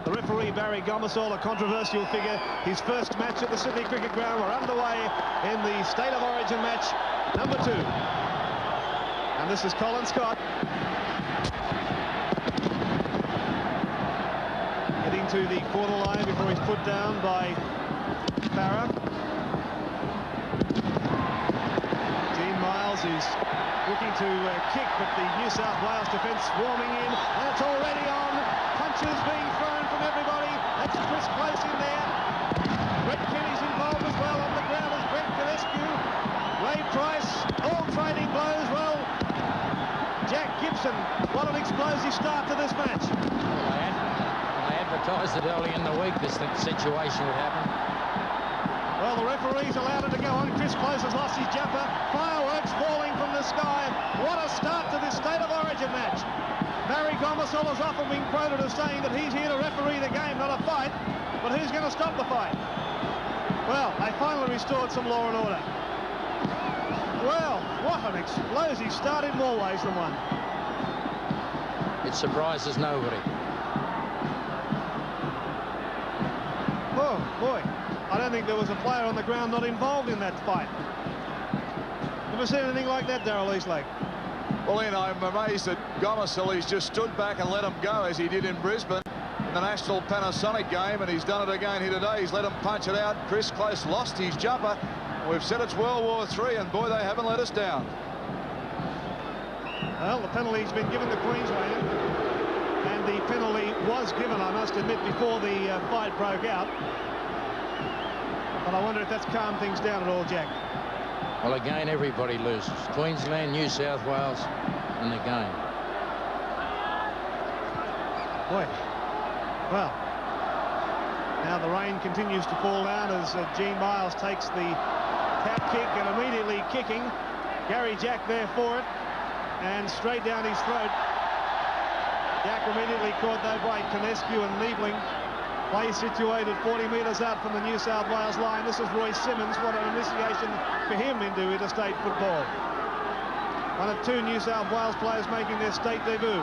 The referee, Barry Gomersall, a controversial figure. His first match at the Sydney Cricket Ground. We're underway in the State of Origin match number 2. And this is Colin Scott. Heading to the corner line before he's put down by Farah. Gene Miles is looking to kick, but the New South Wales defence warming in, and it's already on. Punches being thrown from everybody. That's Chris Close in there. Brett Kenny's involved as well. On the ground is Brett Gillespie. Ray Price, all trading blows. Well, Jack Gibson, what an explosive start to this match. They advertised it early in the week this situation would happen. Well, the referee's allowed it to go on. Chris Close has lost his jumper. Fireworks falling from the sky. What a start to this State of Origin match. Barry Gomersall has often been quoted as saying that he's here to referee the game, not a fight. But who's going to stop the fight? Well, they finally restored some law and order. Well, what an explosive start in more ways than one. It surprises nobody. Oh, boy. I don't think there was a player on the ground not involved in that fight. Never seen anything like that, Darryl Eastlake. Well, Ian, I'm amazed that Gomersall, he's just stood back and let him go as he did in Brisbane in the National Panasonic game, and he's done it again here today. He's let him punch it out. Chris Close lost his jumper. We've said it's World War III, and boy, they haven't let us down. Well, the penalty's been given to Queensland, and the penalty was given, I must admit, before the fight broke out. But I wonder if that's calmed things down at all, Jack. Well, again, everybody loses. Queensland, New South Wales, and the game. Boy. Well, now the rain continues to fall down as Gene Miles takes the tap kick and immediately kicking. Gary Jack there for it, and straight down his throat. Jack immediately caught though by Conescu and Niebling. Play situated 40 metres out from the New South Wales line. This is Roy Simmons. What an initiation for him into interstate football. One of 2 New South Wales players making their state debut.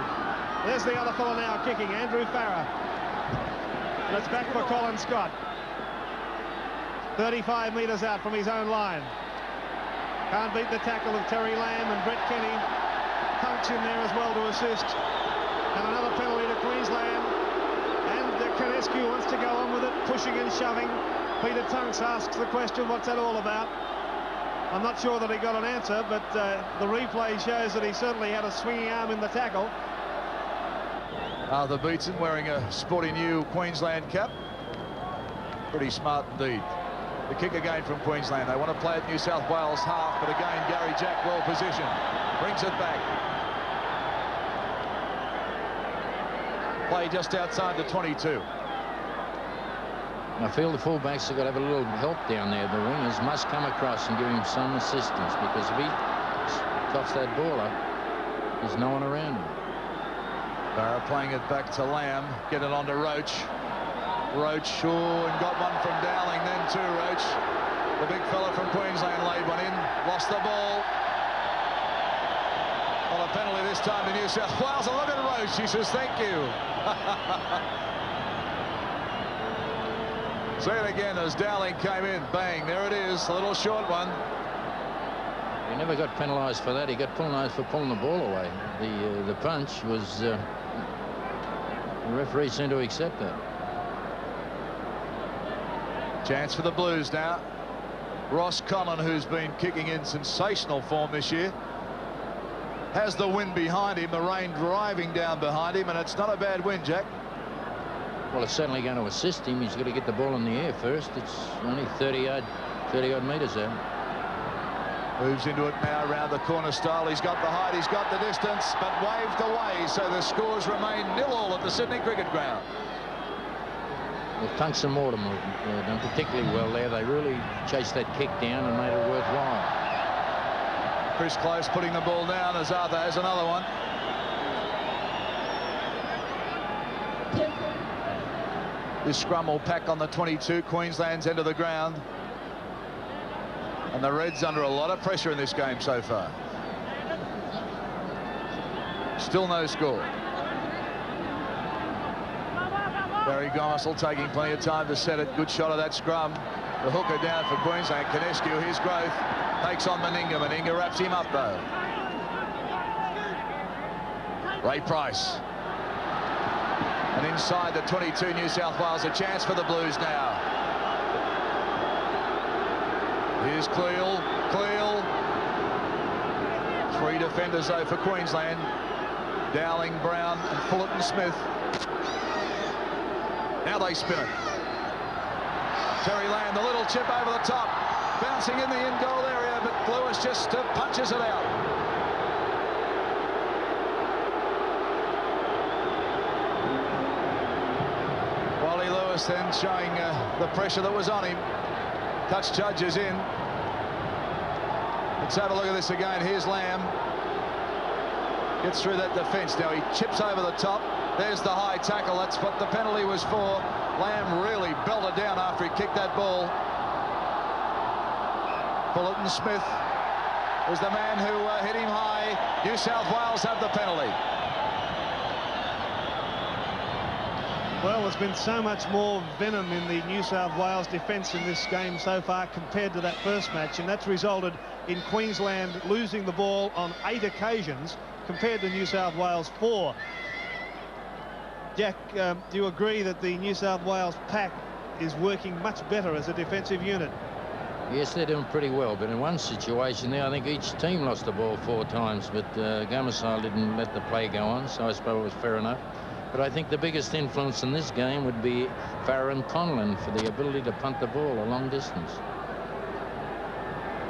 There's the other fellow now kicking, Andrew Farah. And it's back for Colin Scott. 35 metres out from his own line. Can't beat the tackle of Terry Lamb, and Brett Kenny punks in there as well to assist. And another penalty to Queensland. Conescu wants to go on with it, pushing and shoving. Peter Tunks asks the question, what's that all about? I'm not sure that he got an answer, but the replay shows that he certainly had a swinging arm in the tackle. Arthur Beetson wearing a sporty new Queensland cap. Pretty smart indeed. The kick again from Queensland. They want to play at New South Wales half, but again Gary Jack well positioned. Brings it back. Play just outside the 22. I feel the fullbacks have got to have a little help down there. The wingers must come across and give him some assistance, because if he tops that ball up, there's no one around him. Barra playing it back to Lamb. Get it on to Roach. Roach, and got one from Dowling then too, Roach. The big fella from Queensland laid one in. Lost the ball. Well, a penalty this time to New South Wales. And look at Roach. He says, thank you. See it again as Dowling came in. Bang, there it is. A little short one. He never got penalised for that. He got penalised for pulling the ball away. The punch was... the referee seemed to accept that. Chance for the Blues now. Ross Collin, who's been kicking in sensational form this year, has the wind behind him, the rain driving down behind him, and it's not a bad wind, Jack. Well, it's certainly going to assist him. He's got to get the ball in the air first. It's only 30-odd metres out. Moves into it now around the corner style. He's got the height, he's got the distance, but waved away, so the scores remain 0-0 at the Sydney Cricket Ground. Well, Tunks and Mortimer done particularly well there. They really chased that kick down and made it worthwhile. Chris Close putting the ball down as Arthur has another one. This scrum will pack on the 22, Queensland's end of the ground. And the Reds under a lot of pressure in this game so far. Still no score. Barry Gomersall taking plenty of time to set it. Good shot of that scrum. The hooker down for Queensland. Canescu, his growth, takes on Meninga. Meninga wraps him up, though. Ray Price. And inside the 22, New South Wales, a chance for the Blues now. Here's Cleal. Cleal. 3 defenders, though, for Queensland. Dowling, Brown, and Fullerton Smith. Now they spin it. Terry Lamb, the little chip over the top, bouncing in the in-goal area, but Lewis just punches it out. Wally Lewis then showing the pressure that was on him. Touch judges in. Let's have a look at this again. Here's Lamb. Gets through that defence. Now he chips over the top. There's the high tackle. That's what the penalty was for. Lamb really belted down after he kicked that ball. Fullerton Smith was the man who hit him high. New South Wales have the penalty. Well, there's been so much more venom in the New South Wales defence in this game so far compared to that first match, and that's resulted in Queensland losing the ball on 8 occasions compared to New South Wales 4. Jack, do you agree that the New South Wales pack is working much better as a defensive unit? Yes, they're doing pretty well, but in one situation there, I think each team lost the ball 4 times, but Gomersall didn't let the play go on, so I suppose it was fair enough. But I think the biggest influence in this game would be Farron Conlon for the ability to punt the ball a long distance.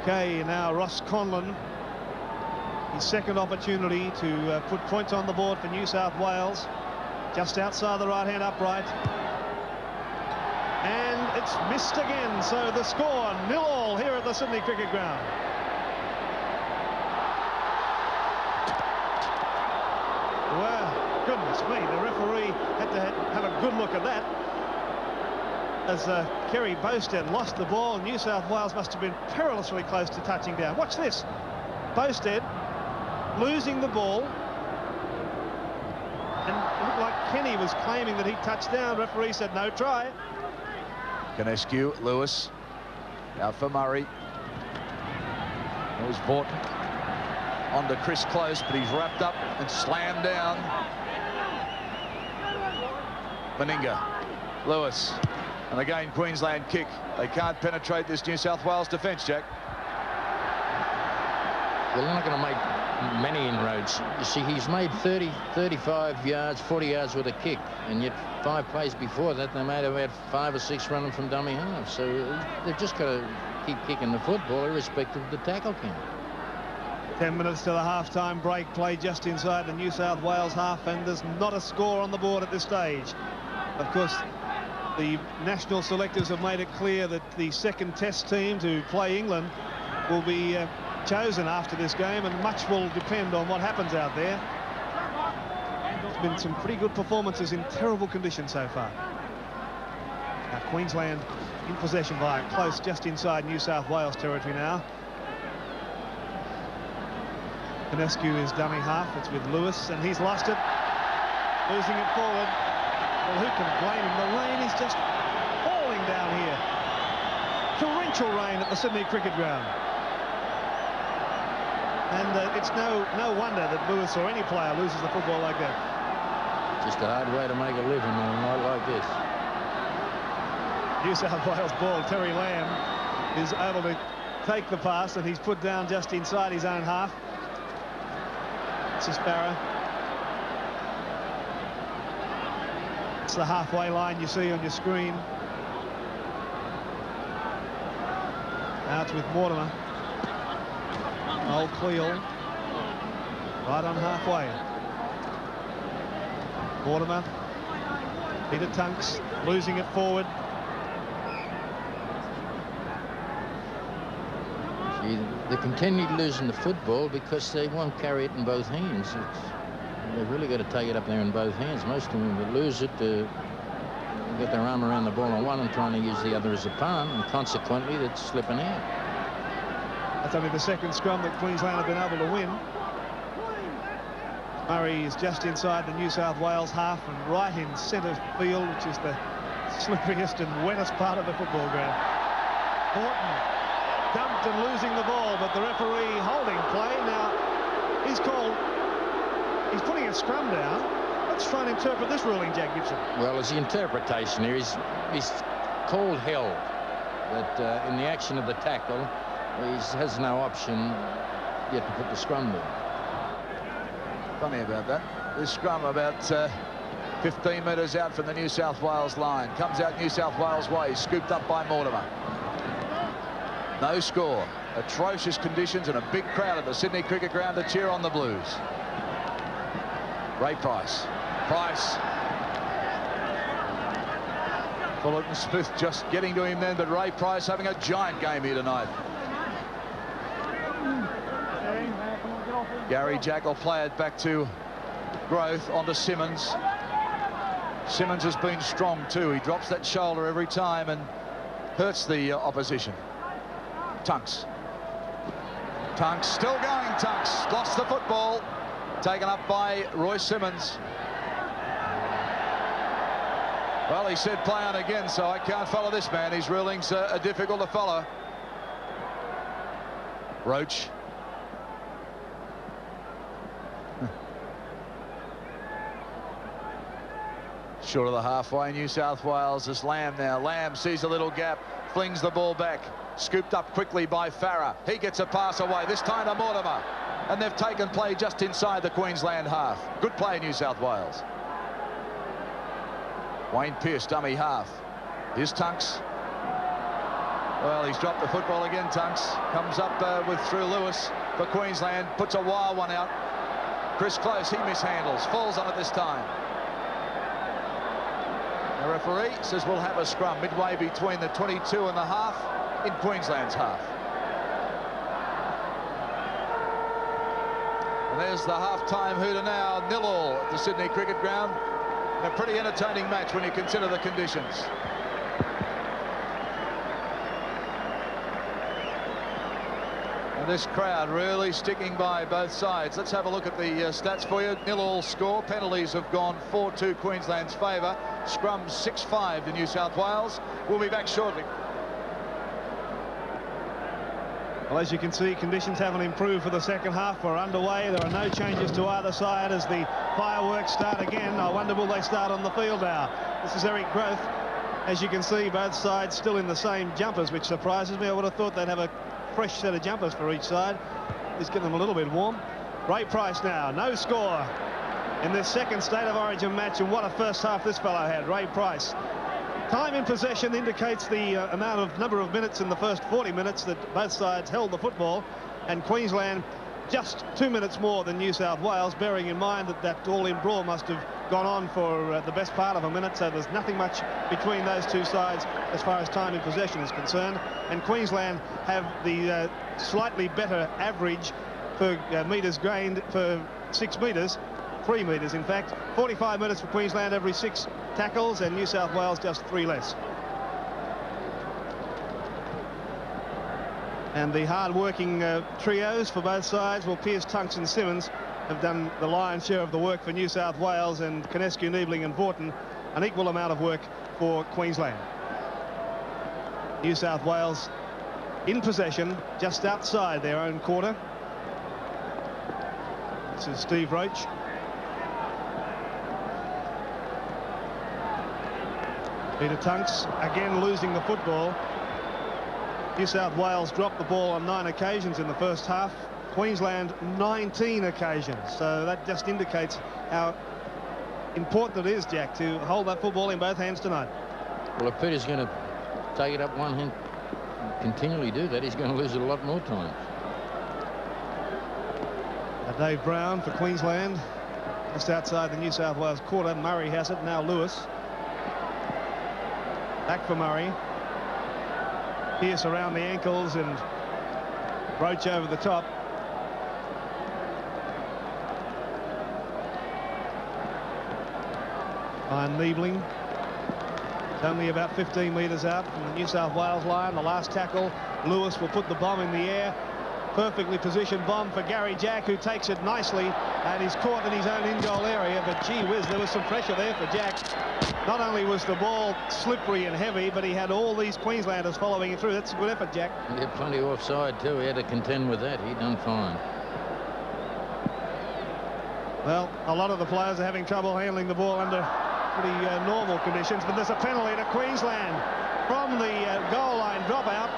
Okay, now Ross Conlon, his second opportunity to put points on the board for New South Wales. Just outside the right-hand upright. And it's missed again, so the score 0-0 here at the Sydney Cricket Ground. Well, goodness me, the referee had to have a good look at that. As Kerry Bowstead lost the ball, New South Wales must have been perilously close to touching down. Watch this. Bowstead losing the ball. And it looked like Kenny was claiming that he touched down. Referee said no try. Canescu, Lewis, out for Murray. There's Borton. On to Chris Close, but he's wrapped up and slammed down. Meninga, Lewis, and again Queensland kick. They can't penetrate this New South Wales defence, Jack. Well, they're not going to make many inroads. You see, he's made 30, 35 yards, 40 yards with a kick, and yet 5 plays before that they made about 5 or 6 running from dummy half. So they've just got to keep kicking the football irrespective of the tackle count. 10 minutes to the half-time break. Play just inside the New South Wales half, and there's not a score on the board at this stage. Of course, the national selectors have made it clear that the second test team to play England will be chosen after this game, and much will depend on what happens out there. There's been some pretty good performances in terrible conditions so far. Now Queensland in possession via Close just inside New South Wales territory now. Canescu is dummy half. It's with Lewis, and he's lost it, losing it forward. Well, who can blame him? The rain is just falling down here. Torrential rain at the Sydney Cricket Ground. And it's no wonder that Lewis or any player loses the football like that. Just a hard way to make a living on a night like this. New South Wales ball. Terry Lamb is able to take the pass, and he's put down just inside his own half. Sparrow. It's the halfway line you see on your screen. Now it's with Mortimer. Old Cleal. Right on halfway. Mortimer. Peter Tunks losing it forward. They continued losing the football because they won't carry it in both hands. They've really got to take it up there in both hands. Most of them that lose it get their arm around the ball on one and trying to use the other as a palm, and consequently it's slipping out. That's only the second scrum that Queensland have been able to win. Murray is just inside the New South Wales half and right in centre field, which is the slipperiest and wettest part of the football ground. Horton dumped and losing the ball, but the referee holding play. Now he's putting a scrum down. Let's try and interpret this ruling, Jack Gibson. Well, as the interpretation here, he's called held, but in the action of the tackle, he has no option yet to put the scrum down. Funny about that. This scrum about 15 metres out from the New South Wales line. Comes out New South Wales way, scooped up by Mortimer. No score. Atrocious conditions and a big crowd at the Sydney Cricket Ground to cheer on the Blues. Ray Price. Fullerton Smith just getting to him then, but Ray Price having a giant game here tonight. Gary Jack will play it back to Growth, onto Simmons. Simmons has been strong too. He drops that shoulder every time and hurts the opposition. Tunks still going. Tunks lost the football, taken up by Roy Simmons. Well, he said play on again, so I can't follow this man. His rulings are difficult to follow. Roach. Short of the halfway, New South Wales is Lamb now. Lamb sees a little gap, flings the ball back, scooped up quickly by Farah. He gets a pass away, this time to Mortimer. And they've taken play just inside the Queensland half. Good play, New South Wales. Wayne Pearce, dummy half. Here's Tunks. Well, he's dropped the football again, Tunks. Comes up through Lewis for Queensland, puts a wild one out. Chris Close, he mishandles, falls on it this time. The referee says we'll have a scrum midway between the 22 and the half in Queensland's half. And there's the half-time hooter now, 0-0 at the Sydney Cricket Ground. A pretty entertaining match when you consider the conditions. And this crowd really sticking by both sides. Let's have a look at the stats for you. 0-0 score. Penalties have gone 4-2 Queensland's favour. Scrums 6-5 to New South Wales. We'll be back shortly. Well, as you can see, conditions haven't improved for the second half. We're underway. There are no changes to either side as the fireworks start again. I wonder, will they start on the field now? This is Eric Growth. As you can see, both sides still in the same jumpers, which surprises me. I would have thought they'd have a fresh set of jumpers for each side. It's getting them a little bit warm. Ray Price now, no score in this second State of Origin match, and what a first half this fellow had, Ray Price. Time in possession indicates the number of minutes in the first 40 minutes that both sides held the football, and Queensland just 2 minutes more than New South Wales, bearing in mind that all-in brawl must have gone on for the best part of a minute, so there's nothing much between those two sides as far as time in possession is concerned. And Queensland have the slightly better average per metres gained per 6 metres, 3 metres in fact. 45 minutes for Queensland every 6 tackles, and New South Wales just 3 less. And the hard-working trios for both sides, well, Pearce, Tunks and Simmons have done the lion's share of the work for New South Wales, and Konescu, Niebling and Vorton an equal amount of work for Queensland. New South Wales in possession just outside their own quarter. This is Steve Roach. Peter Tunks again losing the football. New South Wales dropped the ball on 9 occasions in the first half. Queensland 19 occasions. So that just indicates how important it is, Jack, to hold that football in both hands tonight. Well, if Peter's going to take it up one hand, continually do that, he's going to lose it a lot more time. Dave Brown for Queensland, just outside the New South Wales quarter. Murray has it, now Lewis. Back for Murray. Pearce around the ankles and Roach over the top. Iron Niebling. It's only about 15 metres out from the New South Wales line. The last tackle, Lewis will put the bomb in the air. perfectly positioned bomb for Gary Jack, who takes it nicely, and he's caught in his own in-goal area. But gee whiz, there was some pressure there for Jack. Not only was the ball slippery and heavy, but he had all these Queenslanders following him through. That's a good effort, Jack. He had plenty offside too. He had to contend with that. He done fine. Well, a lot of the players are having trouble handling the ball under pretty normal conditions, but there's a penalty to Queensland from the goal line dropout.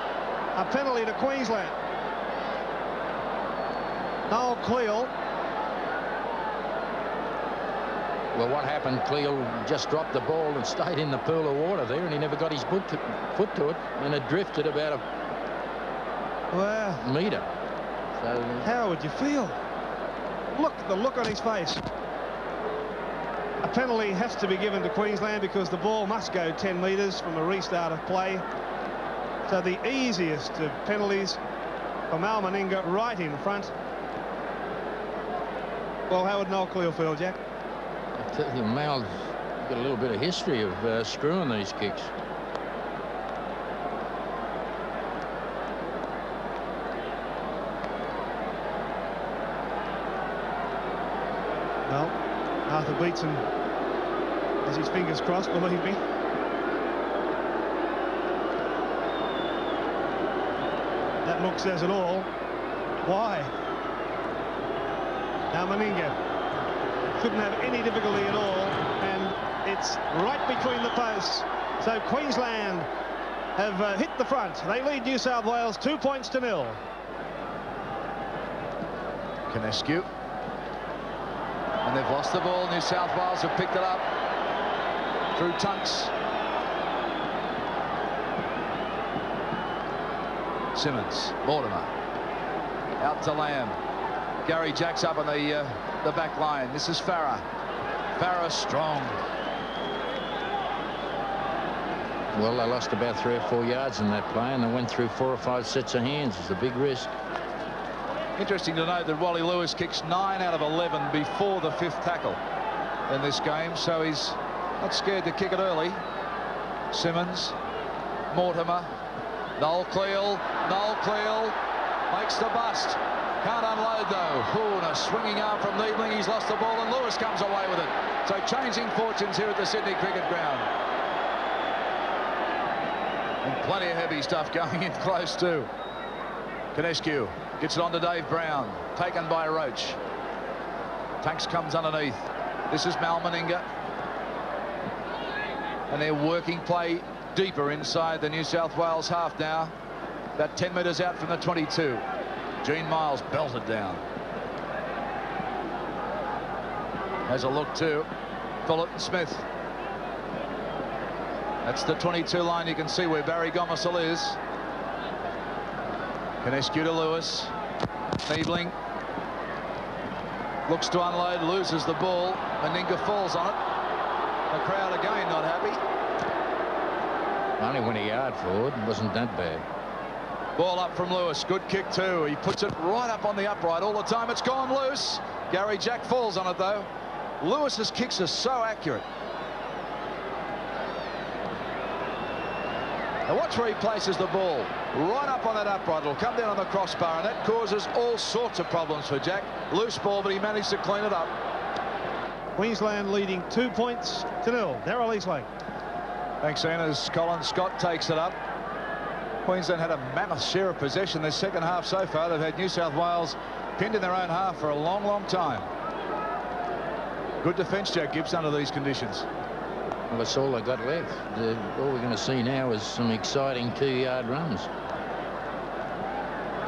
A penalty to Queensland. Noel Cleal. Well, what happened? Cleal just dropped the ball and stayed in the pool of water there, and he never got his foot to it, and it drifted about a metre. So How would you feel? Look, the look on his face. A penalty has to be given to Queensland because the ball must go 10 metres from a restart of play. So the easiest of penalties for Mal Meninga right in front. Well, how would Noel Cleal feel, Jack? I tell you, Mal's got a little bit of history of screwing these kicks. Well, Arthur Beetson has his fingers crossed, believe me. That look says it all. Why? Now Meninga shouldn't have any difficulty at all, and it's right between the posts. So Queensland have hit the front. They lead New South Wales 2 points to 0. Canescu. And they've lost the ball. New South Wales have picked it up through Tunks. Simmons, Mortimer, out to Lamb. Gary Jack's up on the back line. This is Farah. Farah strong. Well, they lost about 3 or 4 yards in that play, and they went through 4 or 5 sets of hands. It's a big risk. Interesting to note that Wally Lewis kicks 9 out of 11 before the 5th tackle in this game, so he's not scared to kick it early. Simmons, Mortimer, Noel Cleal. Noel Cleal makes the bust. Can't unload though. Ooh, and a swinging arm from Niebling. He's lost the ball, and Lewis comes away with it. So changing fortunes here at the Sydney Cricket Ground. And plenty of heavy stuff going in close too. Canescu gets it on to Dave Brown, taken by Roach. Tanks comes underneath. This is Mal Meninga. And they're working play deeper inside the New South Wales half now. About 10 metres out from the 22. Gene Miles belted down. Has a look too. Fullett and Smith. That's the 22 line. You can see where Barry Gomersall is. Canescu to Lewis. Niebling looks to unload, loses the ball. Meninga falls on it. The crowd again not happy. Only went a yard forward. It wasn't that bad. Ball up from Lewis. Good kick too. He puts it right up on the upright all the time. It's gone loose. Gary Jack falls on it though. Lewis's kicks are so accurate. Now watch where he places the ball. Right up on that upright. It'll come down on the crossbar, and that causes all sorts of problems for Jack. Loose ball, but he managed to clean it up. Queensland leading 2 points to 0. Darryl Eastlake. Thanks, Ian, as Colin Scott takes it up. Queensland had a mammoth share of possession this second half so far. They've had New South Wales pinned in their own half for a long, long time. Good defence, Jack Gibbs, under these conditions. Well, that's all they got left. All we're going to see now is some exciting 2-yard runs.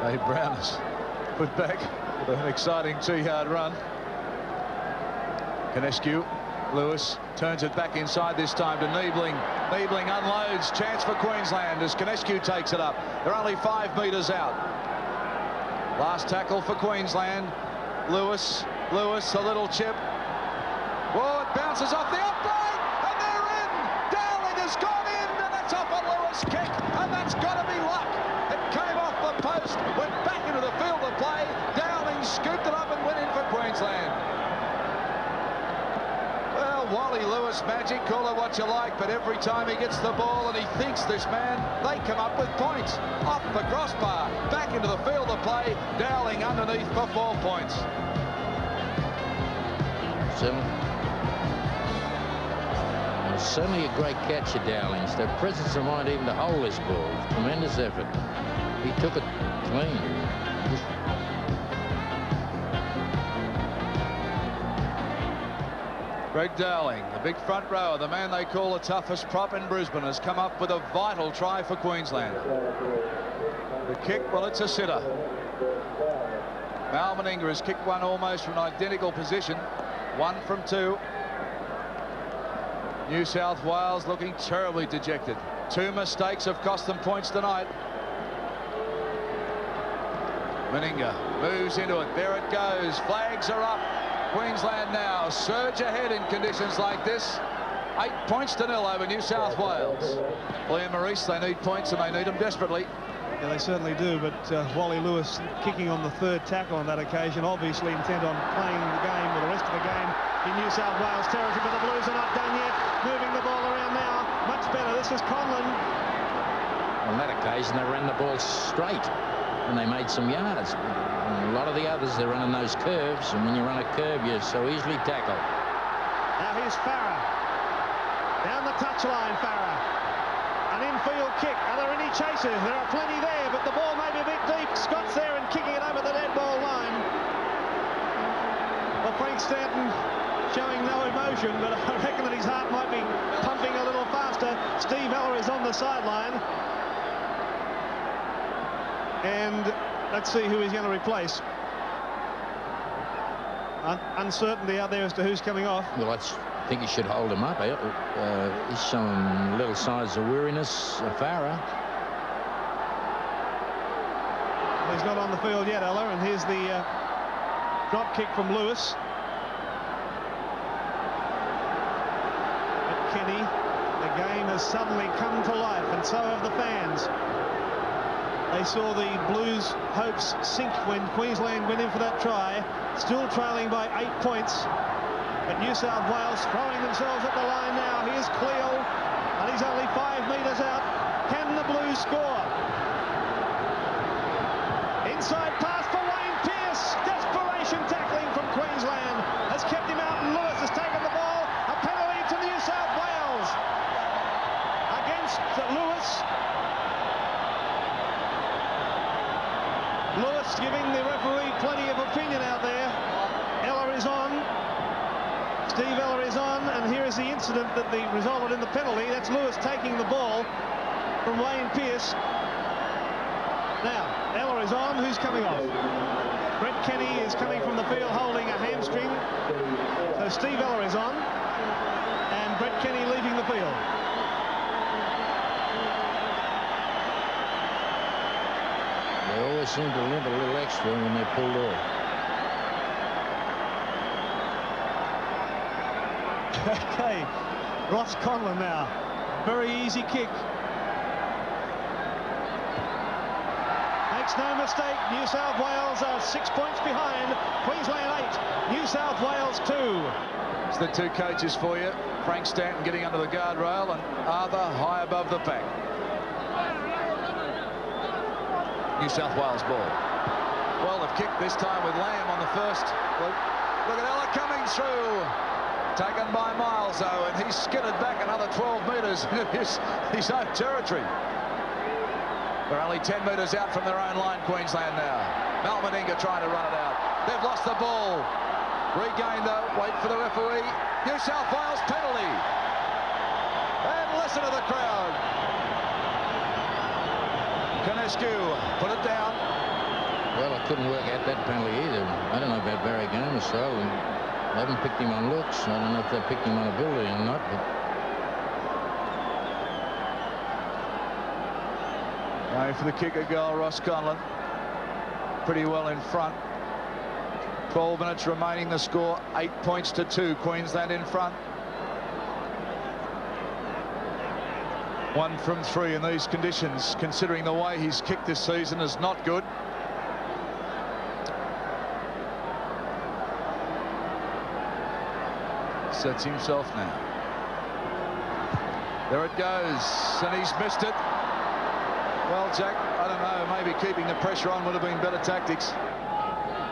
Dave Brown is put back with an exciting 2-yard run. Canescu. Lewis turns it back inside this time to Niebling. Niebling unloads. Chance for Queensland as Canescu takes it up. They're only 5 metres out. Last tackle for Queensland. Lewis, a little chip. Whoa, it bounces off the upright, and they're in. Dowling has gone in, and that's off a Lewis kick, and that's got to be luck. It came off the post, went back into the field of play. Dowling scooped it up and went in for Queensland. Well, Wally Lewis magic, call it what you like, but every time he gets the ball and he thinks this man, they come up with points. Off the crossbar, back into the field of play, Dowling underneath for 4 points. Certainly a great catch of Dowling's. The presence of mind even to hold this ball. Tremendous effort. He took it clean. Greg Dowling, the big front rower, the man they call the toughest prop in Brisbane, has come up with a vital try for Queensland. The kick, well, it's a sitter. Mal Meninga has kicked one almost from an identical position. 1 from 2. New South Wales looking terribly dejected. 2 mistakes have cost them points tonight. Meninga moves into it. There it goes. Flags are up. Queensland now surge ahead in conditions like this. 8 points to 0 over New South Wales. Liam Maurice, they need points and they need them desperately. Yeah, they certainly do, but Wally Lewis kicking on the 3rd tackle on that occasion, obviously intent on playing the game with the rest of the game in New South Wales territory, but the Blues are not done yet. Moving the ball around now. Much better. This is Conlon. On that occasion, they ran the ball straight and they made some yards. And a lot of the others, they're running those curves, and when you run a curve, you're so easily tackled. Now here's Farah. Down the touchline, Farah. An infield kick. Are there any chasers? There are plenty there, but the ball may be a bit deep. Scott's there and kicking it over the dead ball line. Well, Frank Stanton showing no emotion, but I reckon that his heart might be pumping a little faster. Steve Ella is on the sideline. And let's see who he's going to replace. Uncertainty out there as to who's coming off. Well, I think he should hold him up. He's showing little signs of weariness. Farah. Well, he's not on the field yet, Ella, and here's the drop kick from Lewis. But Kenny, the game has suddenly come to life, and so have the fans. They saw the Blues' hopes sink when Queensland went in for that try, still trailing by 8 points. But New South Wales throwing themselves at the line now. Here's Cleo, and he's only 5 metres out. Can the Blues score? Inside pass for Wayne Pearce. Desperation tackling from Queensland has kept him out, and Lewis has taken the ball. A penalty to New South Wales against Lewis. Lewis giving the referee plenty of opinion out there. Ella is on. Steve Ella is on, and here is the incident that resulted in the penalty. That's Lewis taking the ball from Wayne Pearce. Now, Ella is on. Who's coming off? Brett Kenny is coming from the field holding a hamstring. So Steve Ella is on, and Brett Kenny leaving the field. They always seem to limp a little extra when they're pulled off. Okay, Ross Conlon now. Very easy kick. Makes no mistake, New South Wales are 6 points behind. Queensland 8, New South Wales 2. It's the 2 coaches for you. Frank Stanton getting under the guardrail and Arthur high above the pack. New South Wales ball. Well, they've kicked this time with Lamb on the first. Look at Ella coming through. Taken by Miles, though, and he's skidded back another 12 metres into his own territory. They're only 10 metres out from their own line, Queensland now. Mal Meninga trying to run it out. They've lost the ball. Regained, though. Wait for the referee. New South Wales penalty. And listen to the crowd. Canescu put it down. Well, I couldn't work out that penalty either. I don't know about Barry Gamersall. They haven't picked him on looks. I don't know if they picked him on ability or not. But Going for the kicker goal, Ross Conlon. Pretty well in front. 12 minutes remaining, the score 8 points to 2. Queensland in front. 1 from 3 in these conditions, considering the way he's kicked this season is not good. Sets himself now. There it goes, and he's missed it. Well, Jack, I don't know, maybe keeping the pressure on would have been better tactics.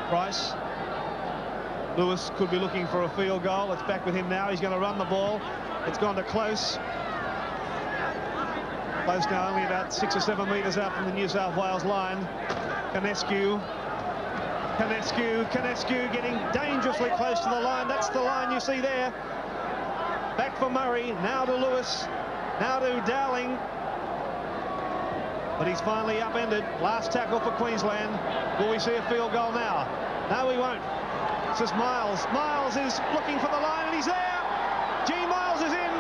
Price. Lewis could be looking for a field goal. It's back with him now. He's going to run the ball. It's gone to Close. Close now only about 6 or 7 metres out from the New South Wales line. Canescu getting dangerously close to the line. That's the line you see there. Back for Murray, now to Lewis, now to Dowling. But he's finally upended. Last tackle for Queensland. Will we see a field goal now? No, we won't. This is Miles. Miles is looking for the line, and he's there. Gene Miles is in.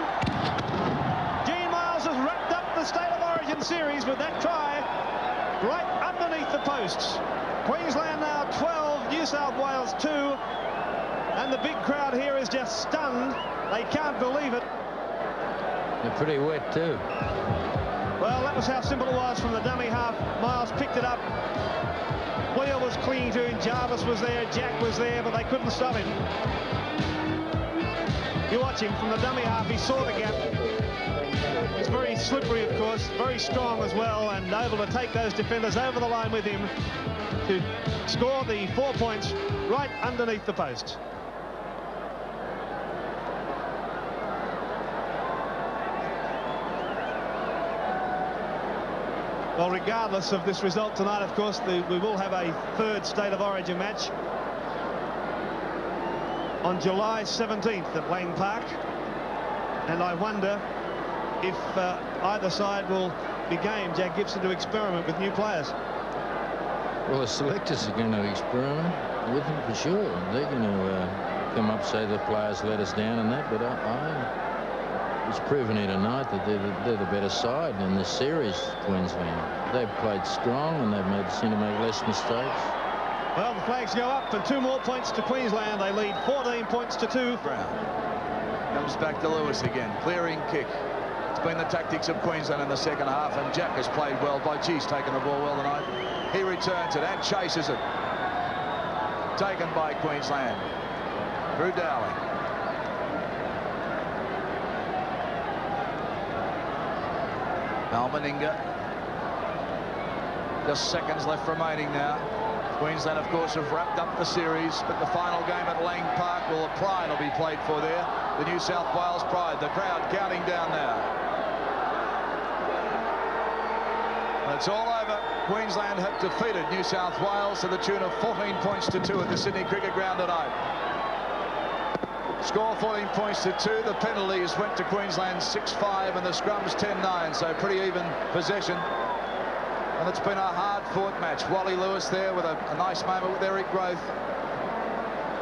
Gene Miles has wrapped up the State of Origin series with that try right underneath the posts. Queensland now 12, New South Wales 2, and the big crowd here is just stunned. They can't believe it. They're pretty wet too. Well, that was how simple it was from the dummy half. Miles picked it up. Wheel was clinging to him. Jarvis was there. Jack was there, but they couldn't stop him. You watch him from the dummy half. He saw the gap. He's very slippery, of course, very strong as well, and able to take those defenders over the line with him to score the 4 points right underneath the post. Well, regardless of this result tonight, of course, we will have a third State of Origin match on July 17th at Lang Park, and I wonder if either side will be game, Jack Gibson, to experiment with new players. Well, the selectors are going to experiment with them for sure. They're going to come up, say the players let us down and that, but it's proven here tonight that they're the better side in this series, Queensland. They've played strong and they've seemed to make less mistakes. Well, the flags go up and 2 more points to Queensland. They lead 14 points to 2. Brown comes back to Lewis again, clearing kick. It's been the tactics of Queensland in the second half, and Jack has played well. Bochi's taken the ball well tonight. He returns it and chases it. Taken by Queensland. Through Dowling. Almeninga. Just seconds left remaining now. Queensland, of course, have wrapped up the series, but the final game at Lang Park, well, the Pride will be played for there. The New South Wales Pride. The crowd counting down now. And it's all over. Queensland have defeated New South Wales to the tune of 14 points to 2 at the Sydney Cricket Ground tonight. Score 14 points to 2. The penalties went to Queensland 6-5 and the scrums 10-9, so pretty even possession. And it's been a hard-fought match. Wally Lewis there with a nice moment with Eric Growth.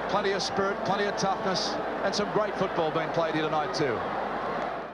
Plenty of spirit, plenty of toughness, and some great football being played here tonight too.